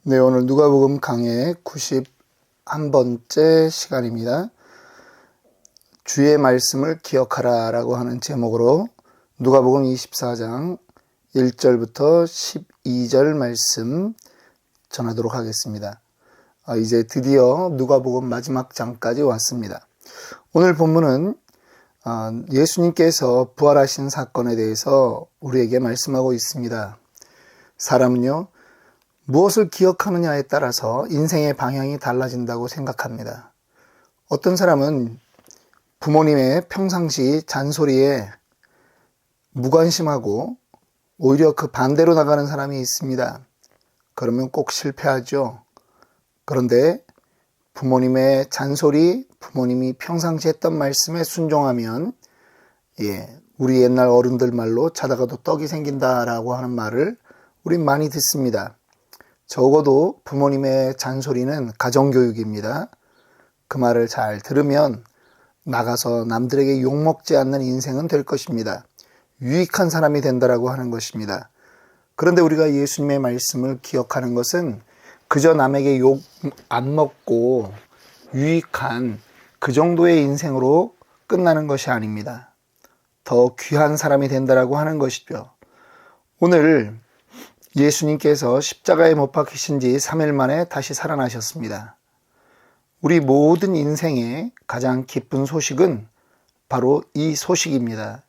네, 오늘 누가복음 강해 91번째 시간입니다. 주의 말씀을 기억하라 라고 하는 제목으로 누가복음 24장 1절부터 12절 말씀 전하도록 하겠습니다. 이제 드디어 누가복음 마지막 장까지 왔습니다. 오늘 본문은 예수님께서 부활하신 사건에 대해서 우리에게 말씀하고 있습니다. 사람은요, 무엇을 기억하느냐에 따라서 인생의 방향이 달라진다고 생각합니다. 어떤 사람은 부모님의 평상시 잔소리에 무관심하고 오히려 그 반대로 나가는 사람이 있습니다. 그러면 꼭 실패하죠. 그런데 부모님의 잔소리, 부모님이 평상시 했던 말씀에 순종하면 우리 옛날 어른들 말로 자다가도 떡이 생긴다라고 하는 말을 우린 많이 듣습니다. 적어도 부모님의 잔소리는 가정교육입니다. 그 말을 잘 들으면 나가서 남들에게 욕먹지 않는 인생은 될 것입니다. 유익한 사람이 된다라고 하는 것입니다. 그런데 우리가 예수님의 말씀을 기억하는 것은 그저 남에게 욕 안 먹고 유익한 그 정도의 인생으로 끝나는 것이 아닙니다. 더 귀한 사람이 된다라고 하는 것이죠. 오늘 예수님께서 십자가에 못 박히신 지 3일 만에 다시 살아나셨습니다. 우리 모든 인생의 가장 기쁜 소식은 바로 이 소식입니다.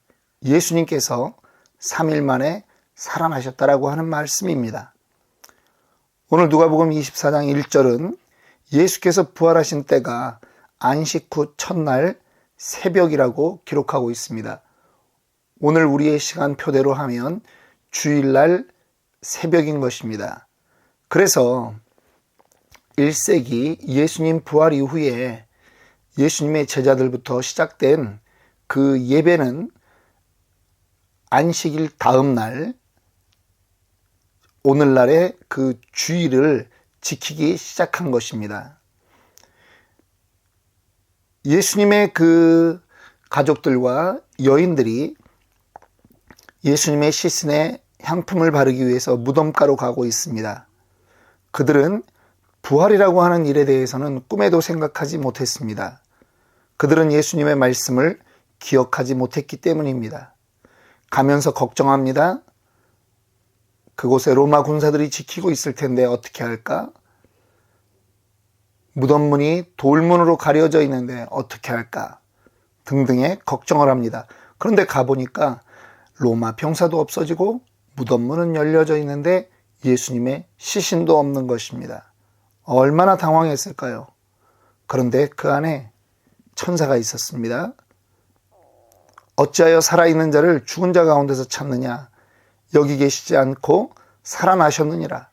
예수님께서 3일 만에 살아나셨다라고 하는 말씀입니다. 오늘 누가복음 24장 1절은 예수께서 부활하신 때가 안식 후 첫날 새벽이라고 기록하고 있습니다. 오늘 우리의 시간표대로 하면 주일날 새벽인 것입니다. 그래서 1세기 예수님 부활 이후에 예수님의 제자들부터 시작된 그 예배는 안식일 다음 날, 오늘날의 그 주일을 지키기 시작한 것입니다. 예수님의 그 가족들과 여인들이 예수님의 시신에 향품을 바르기 위해서 무덤가로 가고 있습니다. 그들은 부활이라고 하는 일에 대해서는 꿈에도 생각하지 못했습니다. 그들은 예수님의 말씀을 기억하지 못했기 때문입니다. 가면서 걱정합니다. 그곳에 로마 군사들이 지키고 있을 텐데 어떻게 할까? 무덤문이 돌문으로 가려져 있는데 어떻게 할까? 등등의 걱정을 합니다. 그런데 가보니까 로마 병사도 없어지고 무덤문은 열려져 있는데 예수님의 시신도 없는 것입니다. 얼마나 당황했을까요? 그런데 그 안에 천사가 있었습니다. 어찌하여 살아있는 자를 죽은 자 가운데서 찾느냐? 여기 계시지 않고 살아나셨느니라.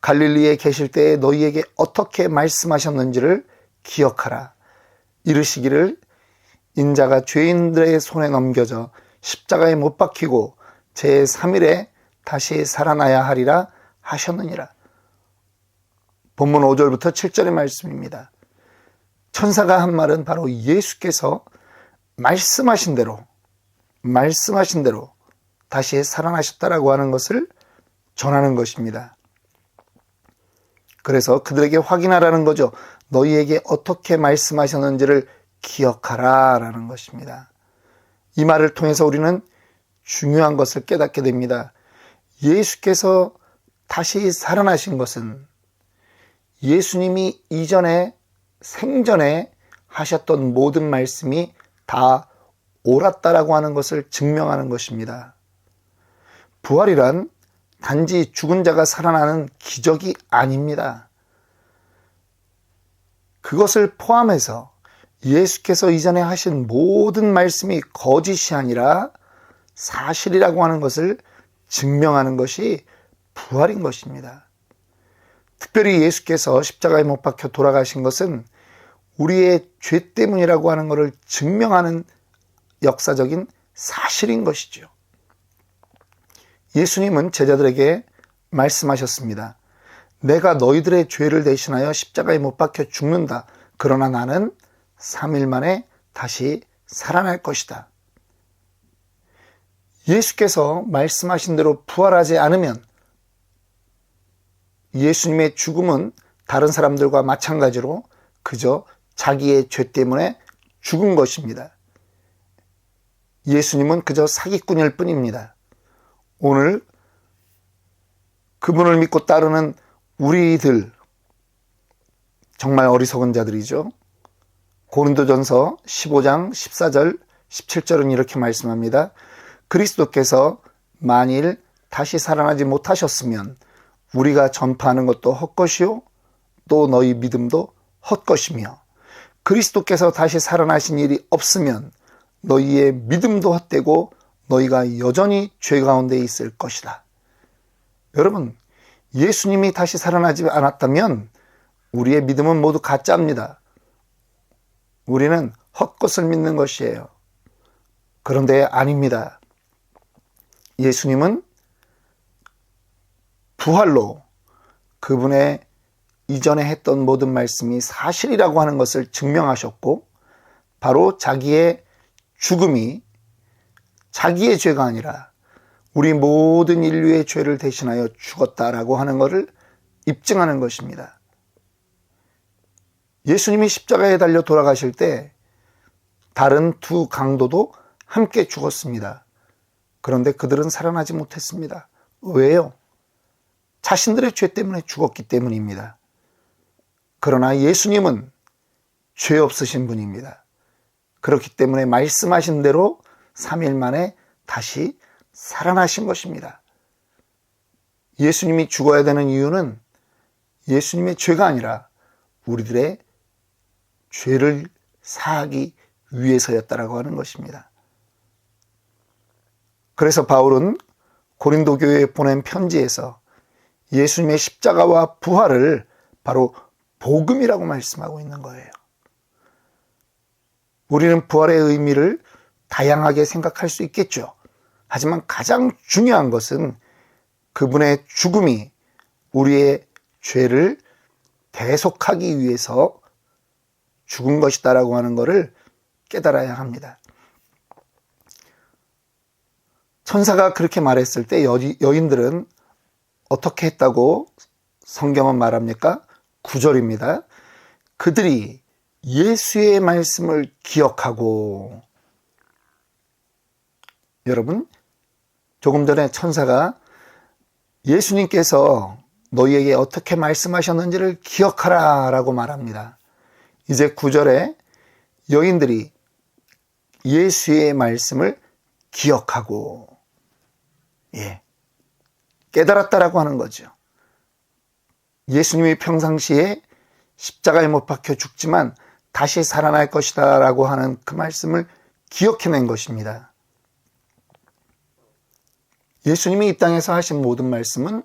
갈릴리에 계실 때에 너희에게 어떻게 말씀하셨는지를 기억하라. 이르시기를 인자가 죄인들의 손에 넘겨져 십자가에 못 박히고 제3일에 다시 살아나야 하리라 하셨느니라. 본문 5절부터 7절의 말씀입니다. 천사가 한 말은 바로 예수께서 말씀하신 대로 다시 살아나셨다라고 하는 것을 전하는 것입니다. 그래서 그들에게 확인하라는 거죠. 너희에게 어떻게 말씀하셨는지를 기억하라 라는 것입니다. 이 말을 통해서 우리는 중요한 것을 깨닫게 됩니다. 예수께서 다시 살아나신 것은 예수님이 이전에 생전에 하셨던 모든 말씀이 다 옳았다라고 하는 것을 증명하는 것입니다. 부활이란 단지 죽은 자가 살아나는 기적이 아닙니다. 그것을 포함해서 예수께서 이전에 하신 모든 말씀이 거짓이 아니라 사실이라고 하는 것을 증명하는 것이 부활인 것입니다. 특별히 예수께서 십자가에 못 박혀 돌아가신 것은 우리의 죄 때문이라고 하는 것을 증명하는 역사적인 사실인 것이죠. 예수님은 제자들에게 말씀하셨습니다. 내가 너희들의 죄를 대신하여 십자가에 못 박혀 죽는다. 그러나 나는 3일 만에 다시 살아날 것이다. 예수께서 말씀하신 대로 부활하지 않으면 예수님의 죽음은 다른 사람들과 마찬가지로 그저 자기의 죄 때문에 죽은 것입니다. 예수님은 그저 사기꾼일 뿐입니다. 오늘 그분을 믿고 따르는 우리들, 정말 어리석은 자들이죠. 고린도전서 15장 14절 17절은 이렇게 말씀합니다. 그리스도께서 만일 다시 살아나지 못하셨으면 우리가 전파하는 것도 헛것이요 또 너희 믿음도 헛것이며 그리스도께서 다시 살아나신 일이 없으면 너희의 믿음도 헛되고 너희가 여전히 죄 가운데 있을 것이다. 여러분, 예수님이 다시 살아나지 않았다면 우리의 믿음은 모두 가짜입니다. 우리는 헛것을 믿는 것이에요. 그런데 아닙니다. 예수님은 부활로 그분의 이전에 했던 모든 말씀이 사실이라고 하는 것을 증명하셨고, 바로 자기의 죽음이 자기의 죄가 아니라 우리 모든 인류의 죄를 대신하여 죽었다라고 하는 것을 입증하는 것입니다. 예수님이 십자가에 달려 돌아가실 때 다른 두 강도도 함께 죽었습니다. 그런데 그들은 살아나지 못했습니다. 왜요? 자신들의 죄 때문에 죽었기 때문입니다. 그러나 예수님은 죄 없으신 분입니다. 그렇기 때문에 말씀하신 대로 3일 만에 다시 살아나신 것입니다. 예수님이 죽어야 되는 이유는 예수님의 죄가 아니라 우리들의 죄를 사하기 위해서였다라고 하는 것입니다. 그래서 바울은 고린도 교회에 보낸 편지에서 예수님의 십자가와 부활을 바로 복음이라고 말씀하고 있는 거예요. 우리는 부활의 의미를 다양하게 생각할 수 있겠죠. 하지만 가장 중요한 것은 그분의 죽음이 우리의 죄를 대속하기 위해서 죽은 것이다라고 하는 것을 깨달아야 합니다. 천사가 그렇게 말했을 때 여인들은 어떻게 했다고 성경은 말합니까? 9절입니다. 그들이 예수의 말씀을 기억하고, 여러분, 조금 전에 천사가 예수님께서 너희에게 어떻게 말씀하셨는지를 기억하라 라고 말합니다. 이제 9절에 여인들이 예수의 말씀을 기억하고, 깨달았다라고 하는 거죠. 예수님이 평상시에 십자가에 못 박혀 죽지만 다시 살아날 것이다 라고 하는 그 말씀을 기억해낸 것입니다. 예수님이 이 땅에서 하신 모든 말씀은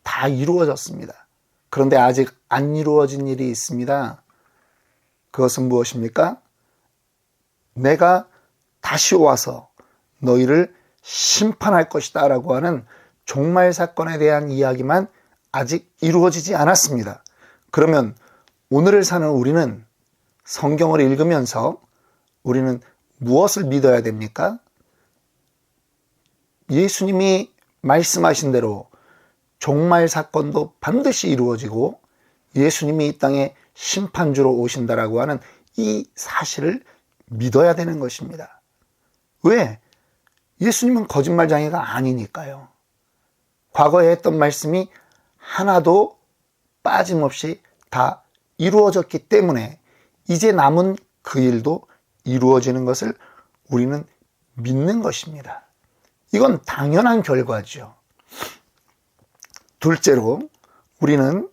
다 이루어졌습니다. 그런데 아직 안 이루어진 일이 있습니다. 그것은 무엇입니까? 내가 다시 와서 너희를 심판할 것이다 라고 하는 종말 사건에 대한 이야기만 아직 이루어지지 않았습니다. 그러면 오늘을 사는 우리는 성경을 읽으면서 우리는 무엇을 믿어야 됩니까? 예수님이 말씀하신 대로 종말 사건도 반드시 이루어지고 예수님이 이 땅에 심판주로 오신다라고 하는 이 사실을 믿어야 되는 것입니다. 왜? 예수님은 거짓말장애가 아니니까요. 과거에 했던 말씀이 하나도 빠짐없이 다 이루어졌기 때문에 이제 남은 그 일도 이루어지는 것을 우리는 믿는 것입니다. 이건 당연한 결과죠. 둘째로 우리는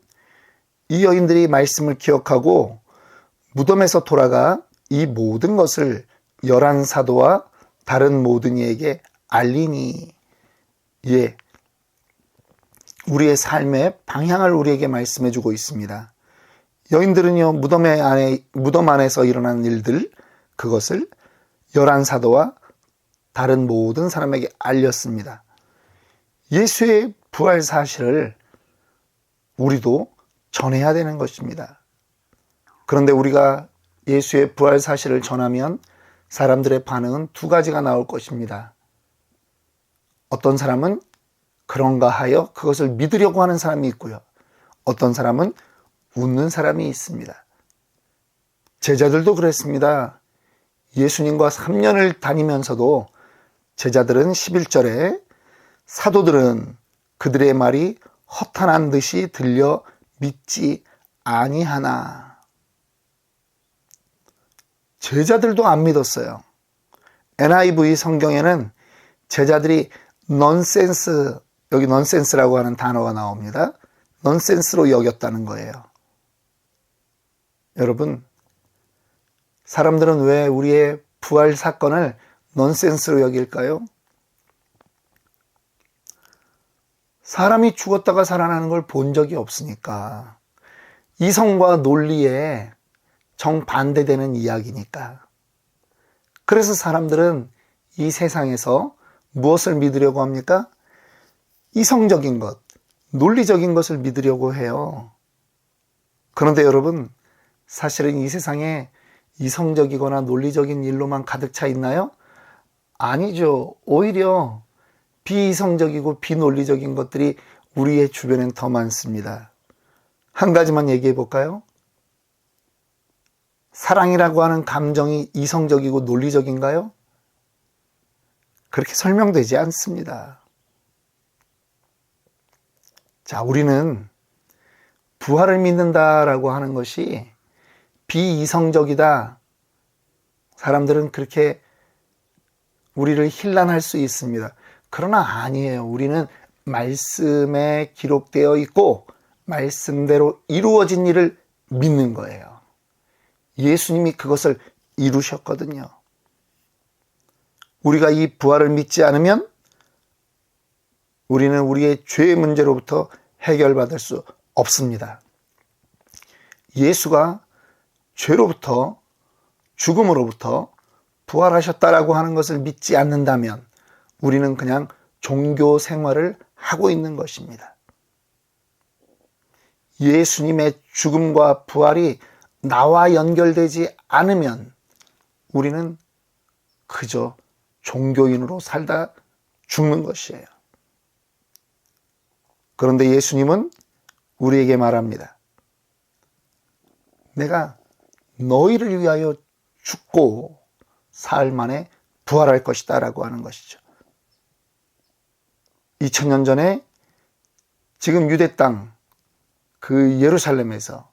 이 여인들이 말씀을 기억하고 무덤에서 돌아가 이 모든 것을 11사도와 다른 모든 이에게 알리니, 우리의 삶의 방향을 우리에게 말씀해주고 있습니다. 여인들은요, 무덤 안에서 일어난 일들, 그것을 11사도와 다른 모든 사람에게 알렸습니다. 예수의 부활 사실을 우리도 전해야 되는 것입니다. 그런데 우리가 예수의 부활 사실을 전하면 사람들의 반응은 두 가지가 나올 것입니다. 어떤 사람은 그런가 하여 그것을 믿으려고 하는 사람이 있고요. 어떤 사람은 웃는 사람이 있습니다. 제자들도 그랬습니다. 예수님과 3년을 다니면서도 제자들은 11절에 사도들은 그들의 말이 허탄한 듯이 들려 믿지 아니하나. 제자들도 안 믿었어요. NIV 성경에는 제자들이 넌센스, 여기 넌센스라고 하는 단어가 나옵니다. 넌센스로 여겼다는 거예요. 여러분, 사람들은 왜 우리의 부활 사건을 넌센스로 여길까요? 사람이 죽었다가 살아나는 걸 본 적이 없으니까. 이성과 논리에 정반대되는 이야기니까. 그래서 사람들은 이 세상에서 무엇을 믿으려고 합니까? 이성적인 것, 논리적인 것을 믿으려고 해요. 그런데 여러분, 사실은 이 세상에 이성적이거나 논리적인 일로만 가득 차 있나요? 아니죠. 오히려 비이성적이고 비논리적인 것들이 우리의 주변엔 더 많습니다. 한 가지만 얘기해 볼까요? 사랑이라고 하는 감정이 이성적이고 논리적인가요? 그렇게 설명되지 않습니다. 자, 우리는 부활을 믿는다라고 하는 것이 비이성적이다. 사람들은 그렇게 우리를 힐난할 수 있습니다. 그러나 아니에요. 우리는 말씀에 기록되어 있고 말씀대로 이루어진 일을 믿는 거예요. 예수님이 그것을 이루셨거든요. 우리가 이 부활을 믿지 않으면 우리는 우리의 죄의 문제로부터 해결받을 수 없습니다. 예수가 죄로부터 죽음으로부터 부활하셨다라고 하는 것을 믿지 않는다면 우리는 그냥 종교 생활을 하고 있는 것입니다. 예수님의 죽음과 부활이 나와 연결되지 않으면 우리는 그저 종교인으로 살다 죽는 것이에요. 그런데 예수님은 우리에게 말합니다. 내가 너희를 위하여 죽고 사흘 만에 부활할 것이다 라고 하는 것이죠. 2000년 전에 지금 유대 땅 그 예루살렘에서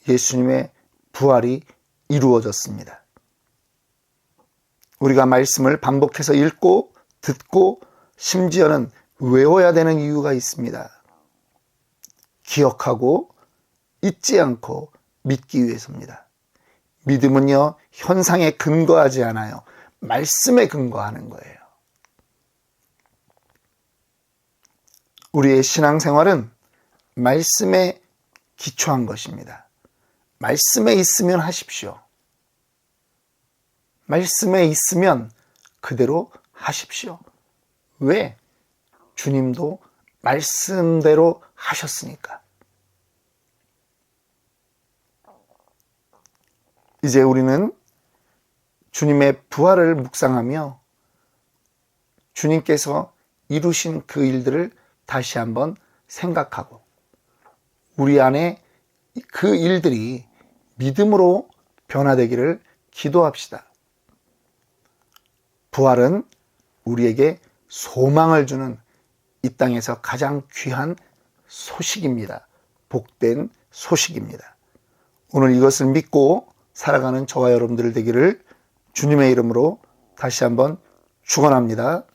예수님의 부활이 이루어졌습니다. 우리가 말씀을 반복해서 읽고 듣고 심지어는 외워야 되는 이유가 있습니다. 기억하고 잊지 않고 믿기 위해서입니다. 믿음은요, 현상에 근거하지 않아요. 말씀에 근거하는 거예요. 우리의 신앙생활은 말씀에 기초한 것입니다. 말씀에 있으면 하십시오. 말씀에 있으면 그대로 하십시오. 왜? 주님도 말씀대로 하셨으니까. 이제 우리는 주님의 부활을 묵상하며 주님께서 이루신 그 일들을 다시 한번 생각하고 우리 안에 그 일들이 믿음으로 변화되기를 기도합시다. 부활은 우리에게 소망을 주는 이 땅에서 가장 귀한 소식입니다. 복된 소식입니다. 오늘 이것을 믿고 살아가는 저와 여러분들 되기를 주님의 이름으로 다시 한번 축원합니다.